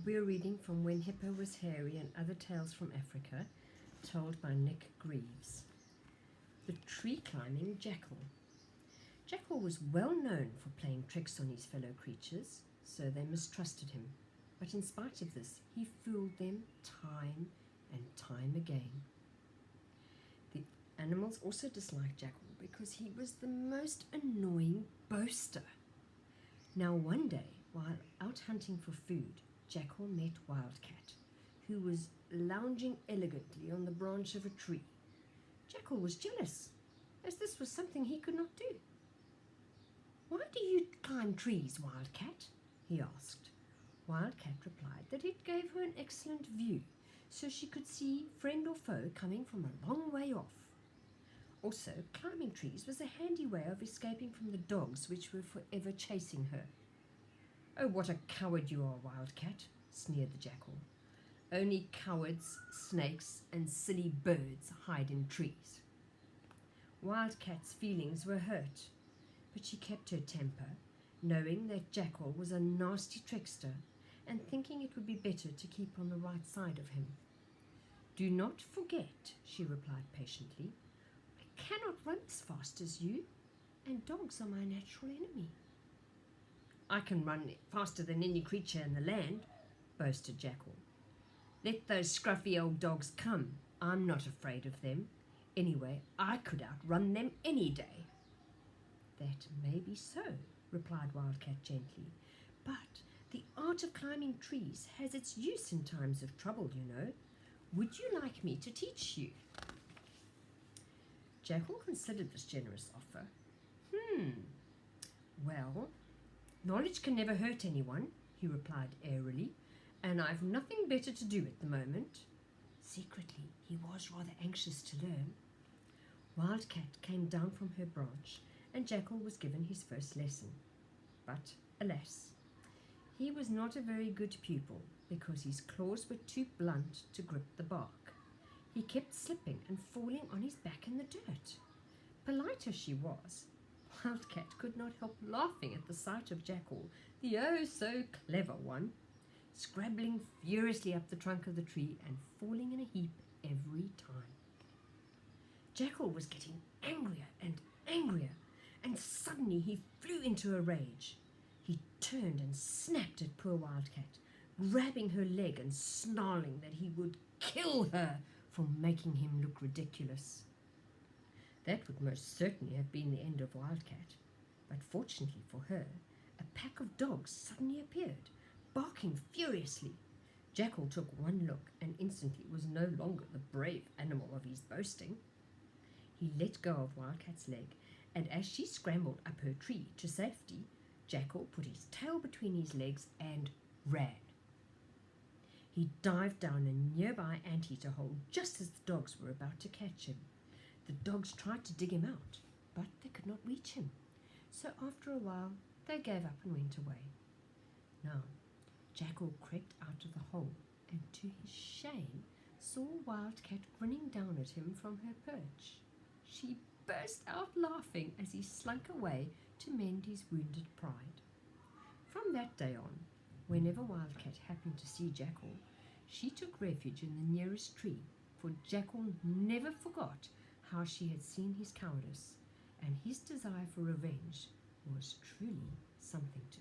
we're reading from When Hippo Was Hairy and Other Tales from Africa, told by Nick Greeves. The Tree Climbing Jackal. Jackal was well known for playing tricks on his fellow creatures, so they mistrusted him. But in spite of this, he fooled them time and time again. The animals also disliked Jackal because he was the most annoying boaster. Now one day, while out hunting for food, Jackal met Wildcat, who was lounging elegantly on the branch of a tree. Jackal was jealous, as this was something he could not do. "Why do you climb trees, Wildcat?" he asked. Wildcat replied that it gave her an excellent view, so she could see friend or foe coming from a long way off. Also, climbing trees was a handy way of escaping from the dogs which were forever chasing her. "Oh, what a coward you are, Wildcat," sneered the Jackal. "Only cowards, snakes, and silly birds hide in trees." Wildcat's feelings were hurt, but she kept her temper, knowing that Jackal was a nasty trickster and thinking it would be better to keep on the right side of him. "Do not forget," she replied patiently, "I cannot run as fast as you, and dogs are my natural enemy." "I can run faster than any creature in the land," boasted Jackal. "Let those scruffy old dogs come. I'm not afraid of them. Anyway, I could outrun them any day." "That may be so," replied Wildcat gently, "but the art of climbing trees has its use in times of trouble, you know. Would you like me to teach you?" Jackal considered this generous offer. Well, knowledge can never hurt anyone," he replied airily, "and I've nothing better to do at the moment." Secretly, he was rather anxious to learn. Wildcat came down from her branch, and Jackal was given his first lesson. But, alas, he was not a very good pupil, because his claws were too blunt to grip the bark. He kept slipping and falling on his back in the dirt. Polite as she was, Wildcat could not help laughing at the sight of Jackal, the oh-so-clever one, scrabbling furiously up the trunk of the tree and falling in a heap every time. Jackal was getting angrier and angrier, and suddenly he flew into a rage. He turned and snapped at poor Wildcat, grabbing her leg and snarling that he would kill her for making him look ridiculous. That would most certainly have been the end of Wildcat, but fortunately for her, a pack of dogs suddenly appeared, barking furiously. Jackal took one look and instantly was no longer the brave animal of his boasting. He let go of Wildcat's leg, and as she scrambled up her tree to safety, Jackal put his tail between his legs and ran. He dived down a nearby anteater hole just as the dogs were about to catch him. The dogs tried to dig him out, but they could not reach him, so after a while they gave up and went away. Now, Jackal crept out of the hole, and to his shame saw Wildcat grinning down at him from her perch. She burst out laughing as he slunk away to mend his wounded pride. From that day on, whenever Wildcat happened to see Jackal, she took refuge in the nearest tree, for Jackal never forgot how she had seen his cowardice, and his desire for revenge was truly something to